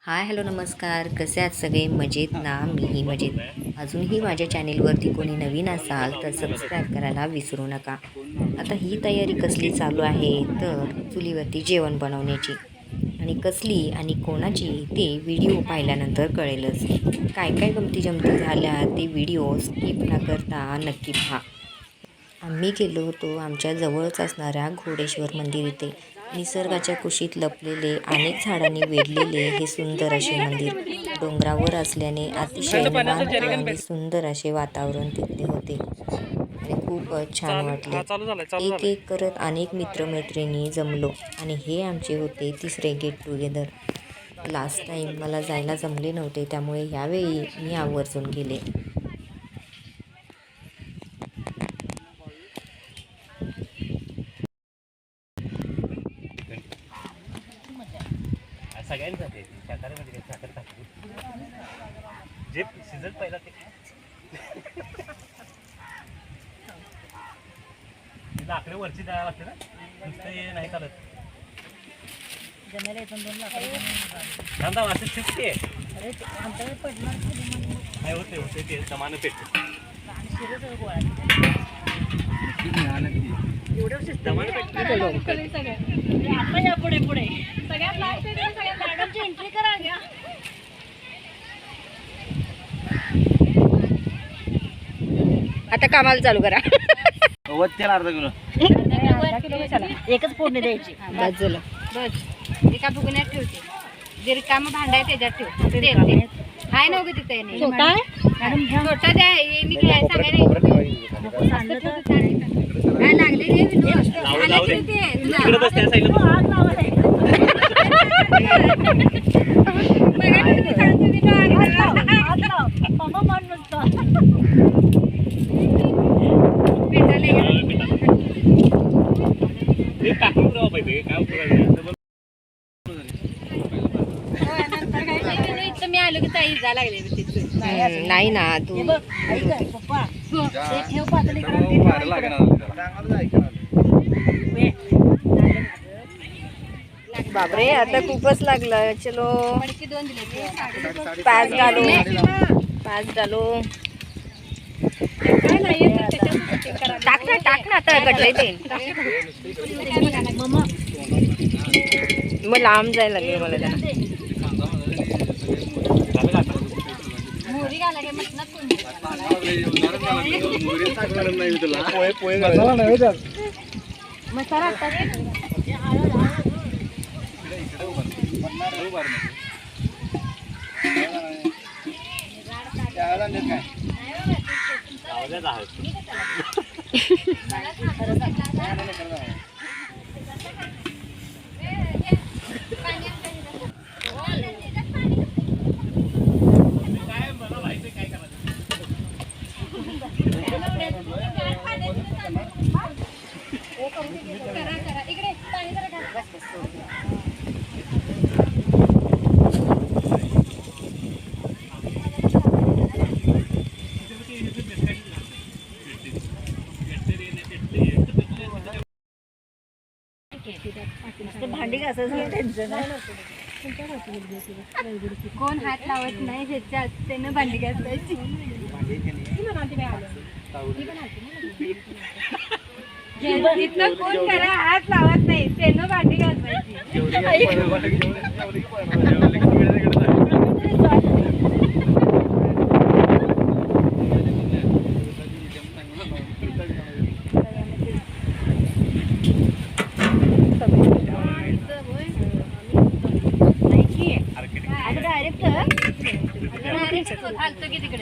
Hi hello नमस्कार, कसे आहात सगळे? मजेत ना? मीही मजेत. अजूनही माझ्या चॅनेलवरती कोणी नवीन असाल तर सबस्क्राईब करायला विसरू नका. आता ही तयारी कसली चालू आहे तर चुलीवरती जेवण बनवण्याची, आणि कसली आणि कोणाची ते व्हिडिओ पाहिल्यानंतर कळेलच. काय काय गमती जमती झाल्या ते व्हिडिओ स्किप न करता नक्की पहा. आम्ही गेलो होतो आमच्या जवळच असणाऱ्या घोडेश्वर मंदिर इथे. निसर्गाच्या कुशीत लपलेले अनेक झाडांनी वेढलेले हे सुंदर असे मंदिर डोंगरावर असल्याने अतिशय निवांत आणि सुंदर असे वातावरण तिथले होते आणि खूपच छान वाटले. एक एक करत अनेक मित्रमैत्रिणी जमलो आणि हे आमचे होते तिसरे गेट टुगेदर. लास्ट टाईम मला जायला जमले नव्हते, त्यामुळे ह्यावेळी मी आवर्जून गेले. सगळ्यांसाठी शाकाहारीमध्ये साखर टाकली जे सीझन पहिला ते लाकडे वरची द्यायला लागते ना, नुसतं हे नाही चालत. नंदा असं शिकते नाही होते होते ते समान पेट पुढे पुढे सगळ्यात लास्ट सगळ्या मॅडमची एंट्री करा घ्या. आता कामाला चालू करा. अर्धा किलो एकच फोडणी द्यायची बाजूला बस. एका फुगण्यात ठेवते, जे रिकाम भांडा आहे त्याच्यात ठेवते. हाय ना उगा तिथे छोटा द्या. मी काय सांगायला काय लागले तिकडे बस त्या मी आलो की ताई जा लागले नाही ना तू. बापरे, आता खूपच लागलं. चलो दोन दिले, पाच घालू, पाच घालू. टाक ना टाक ना, आता कटलंय ते. मग लांब जायला लागेल मला त्याला. मोहरी घाला काय म्हटलं मसाला इकडे पाणी जरा घाल. भांडी घासायचं टेन्शन आहे. कोण हात लावत नाही ह्याच्यात, त्यानं भांडी घासायची. इथनं कोण करा हात लावत नाही, त्यानं भांडी घासायची.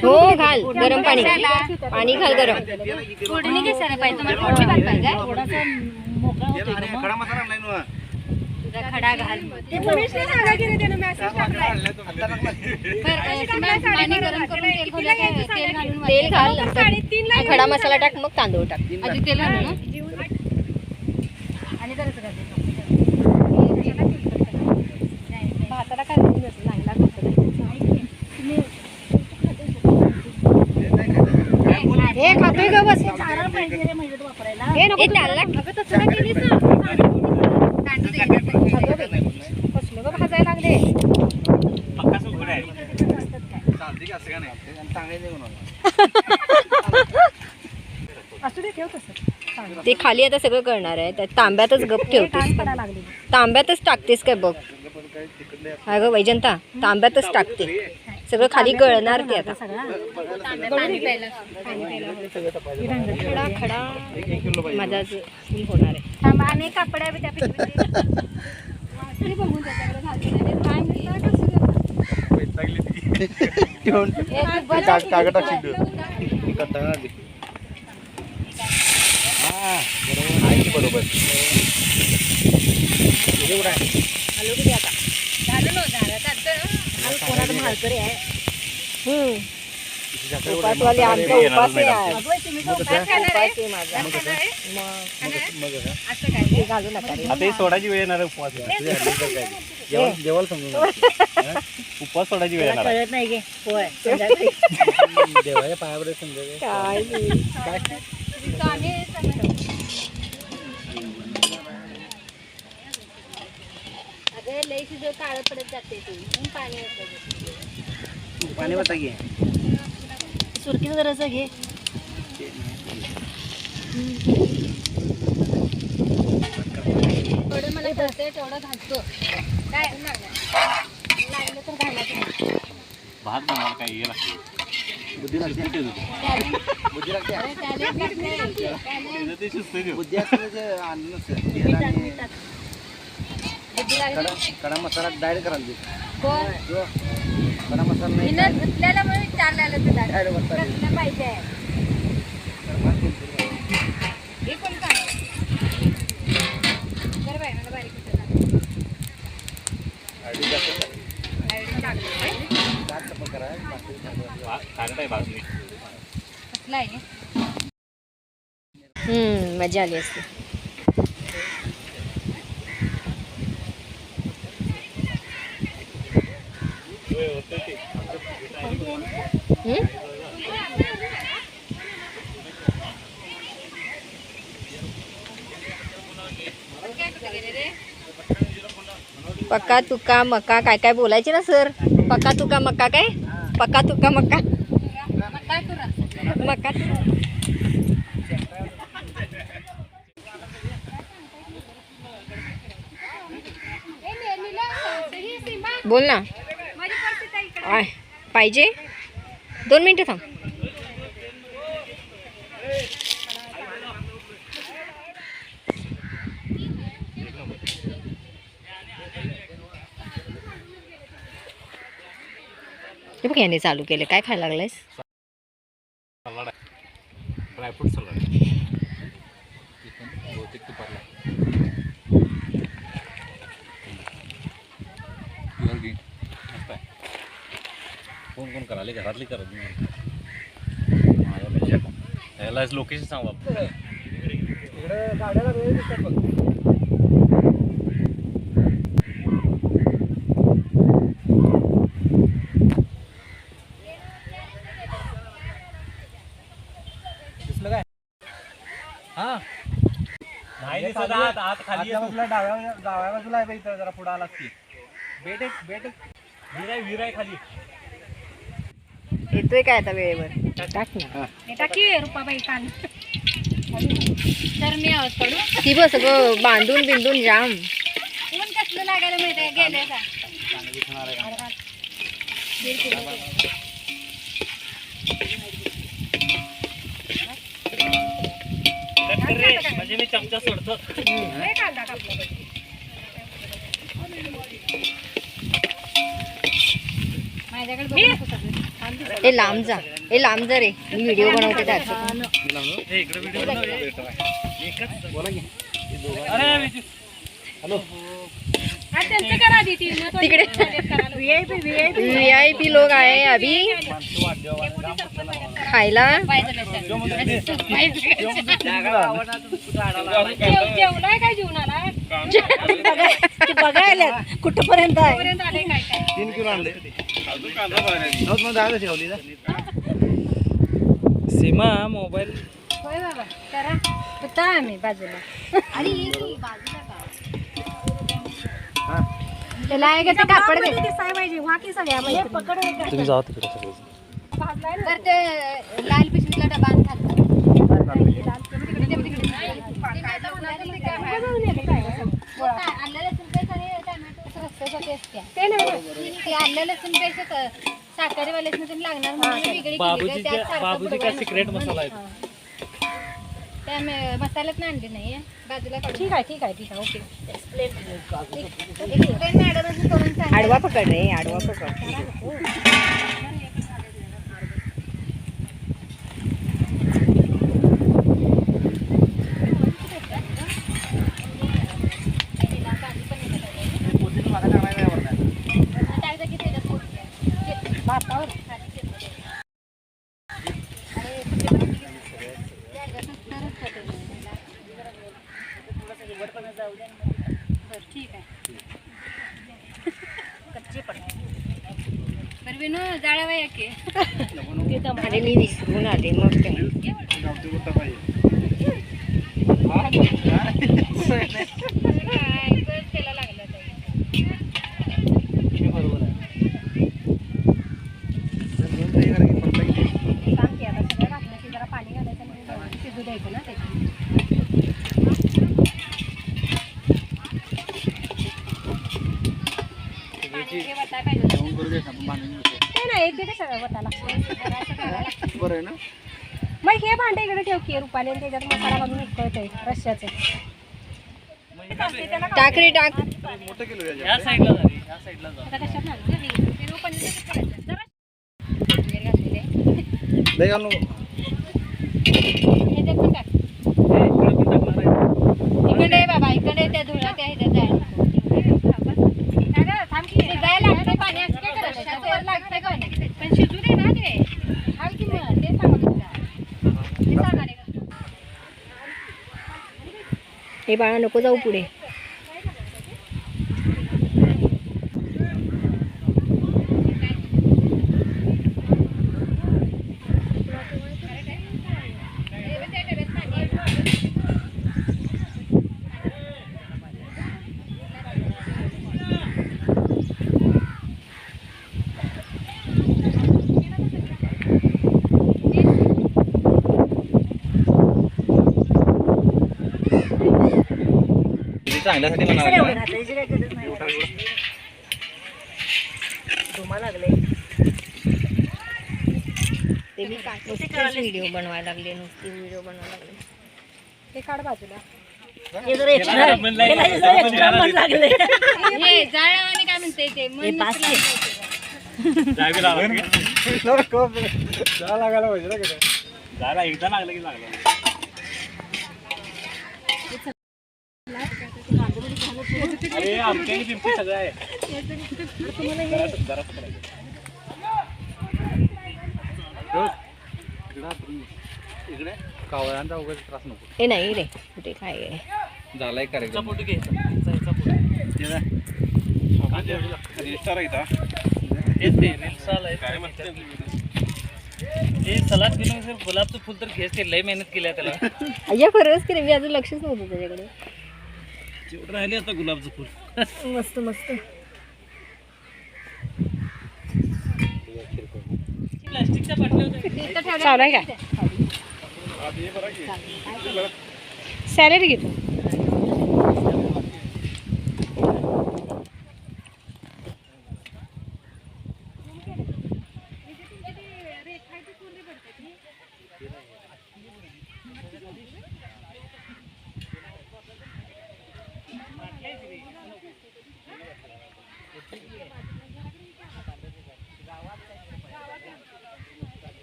हो घाल गरम पाणी, पाणी घाल गरम. फोडणी कशाला पाहिजे तुम्हाला? फोडणी पाहिजे काय? खडा मसाला नाही ना, तुझा खडा घाल. पाणी गरम करून तेल घालूया काय? तेल घालून तेल घाल, नंतर खडा मसाला टाक, मग तांदूळ टाक. आधी तेल घालू ना आणि जरासं घाल. भाताला काय नाही लागत. हे खातोय ग बस. हे नको त्याला तसं केलीस ना. कसलं ग भाजायला लागले. असू दे ठेव तसं. ते खाली आता सगळं करणार आहे त्या तांब्यातच गप ठेवतेस पडा लागली तांब्यातच टाकतेस काय बघ अगं वैजंता तांब्यातच टाकते सगळं खाली गळणार ते आता खडा खडा माझा फुल होणार आहे थांबा आणि कापड्या बी त्या पिशवीत. वासरी बघून त्याच्याकडे घालते नाही ते काय म्हणतात कसं बरोबर झालं ना झालं चालतं. कोणाला मालकरी आहे उपासवाले आमचा उपास आहे तुम्ही तो उपास खाणार आहे? उपास आहे माझा खाणार आहे? मग असं काय ते घालू नका रे. आता ही सोडायची वेळ येणार आहे उपवास जेवायला समजून उपवास सोडायची वेळ येणार आहे. कळत नाही गे होय देवाच्या पायावर समजा काय अगं लई शिजव काळं पडत जाते ते म्हणून पाणी होतं. पाणी बता घे सुरकीचं जरासं घे थोडं मला कळतंय तेवढं घालतो काय लागलं तर घालायचं. भात बनवायला काय ये लागते बुद्धी लागते बुद्धी लागते अरे टॅलेंट लागतंय. ते सुचते देऊ. बुद्धी लागली. कडा मसाला डायरेक्ट करायला कोण? कडा मसाला नाही हिनं धुतलेला म्हणून विचारलेलं तुला कसलं पाहिजे हे कोण काय कर बाई मला बारीक होतं कसलं आहे मजा आली असते पक्का तुका मका काय काय बोलायचे ना सर पक्का तुका मका काय पक्का तुका मका काय करू मका बोल ना माझी परिस्थिती आहे इकडे. आय पाहिजे 2 मिनिटं थांब हे बघ याने चालू केलं काय खायला लागलायस सलाड आहे ड्रायफ्रूट सलाड बहुतेक तुपातला मस्त आहे कोण कोण कराले घरातली करत नाही माझ्यापेक्षा याला लोकेशन सांग बाबा इकडे गाड्याला वेळ दिसतात बघ डाव्या बाजूला आहे इथं जरा पुढे आला की बेट विहीर आहे खाली येतोय काय आता वेळेवर टाक ना हे टाकी रुपाबाई कान तर मी आवाज पडू ती बस सगळं बांधून बिंदून जाम ऊन कसलं लागायला मिळतंय गेले का म्हणजे मी चमचा सोडतो लय कांदा कापला माझ्याकडे बघू नको सगळं. ए लांब जा रे मी व्हिडिओ बनवते त्याचा हा, त्यांचं करा आधी ती मग तिकडे VIP लोग आए अभी खायला जेवलाय काय जेवणाला बघायला कुठपर्यंत आहे पर्यंत आले काय काय 3 किलो आणले सीमा मोबाईल होय बाबा करा होता आम्ही बाजूला आणि बाजूला त्याला आहे का ते कापड दिसाय पाहिजे वाकी सगळ्या पकड तुम्ही जाऊ तिकडे सगळे तर ते लाल पिशवीतला डबा आणि घालतो. आलं लसूण पेस्ट आणि टोमॅटो रस्त्यासाठी असते. ते आलं लसूण पेस्ट साखरेवाल्याच लागणार म्हणून वेगळी केली. बाबूजी सिक्रेट मसाला आहे. त्या मसाल्यात आणले नाही बाजूला काढून. ठीक आहे ओके. करून सांग. आडवा पकड रे, आडवा पकड. ठीक आहे. बरं विनू जाळावा या की. अरे मी विसरून आले मग काय. त्याला लागलं सांग की आता सगळं घातलं की जरा पाणी घालायचं आणि शिजू द्यायचं ना त्याची. बरं आहे ना. मग हे भांडे इकडे ठेव की रुपाली आणि त्याच्यात मसाला घालून उकळतंय रश्श्याचं. टाक रे टाक. मोठं केलं या साईडला जा, या साईडला जा. आता कशात घालू? हे रुपाली कसं करायचं? जरा घातलेले. लय घालू. ह्याच्यात पण टाक. इकडे आहे बाबा, इकडे त्या धुळा त्या ह्याच्यात जायला थांब की शिजायला लागते पाणी असं काय करायचं? त्याच्यावर लागते पाणी पण शिजू दे ना ते. हाय की मग ते सांगत होता. ते सांगा रे. हे बाळा नको जाऊ पुढे. चांगल्यासाठी म्हणावं. ते मी नुसतेच व्हिडिओ बनवायला लागले, नुसते व्हिडिओ बनवायला लागले. ते काढ बाजूला. हे जाळावाने काय म्हणते ते लागायला पाहिजे ना कसं. झाला एकदा लागलं की लागलं. अरे आमच्या पिंपी सगळं आहे. इकडे कावळ्यांचा वगैरे त्रास नको. हे नाही रे कुठे काय आहे. झालाय कार्यक्रम. गुलाबचं फुल तर घेस ते लय मेहनत केली त्याला. अय्या खरंच की रे, मी अजून लक्षच नव्हतं त्याच्याकडे. जेवढं राहिले आता गुलाबचं फुल. मस्त मस्त. प्लास्टिकच्या बाटल्या चालू आहे का सॅलरी घेतो.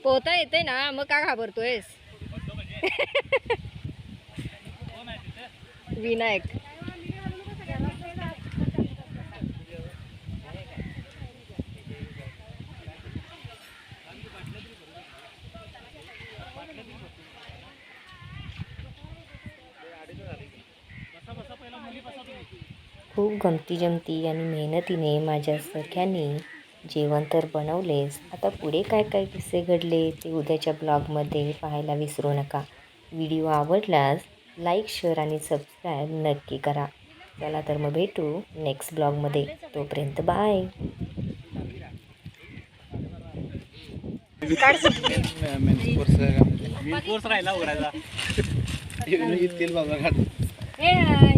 पोहता येते ना, मग का घाबरतोयस? विनायक. खूप गमती जमती आणि मेहनतीने माझ्या सख्याने जेवण तर बनवलेच. आता पुढे काय काय किस्से घडले ते उद्याच्या ब्लॉगमध्ये पाहायला विसरू नका. व्हिडिओ आवडल्यास लाईक, शेअर आणि सबस्क्राईब नक्की करा. चला तर मग भेटू नेक्स्ट ब्लॉगमध्ये. तोपर्यंत बाय. कोर्स राहिला उघडायचा ए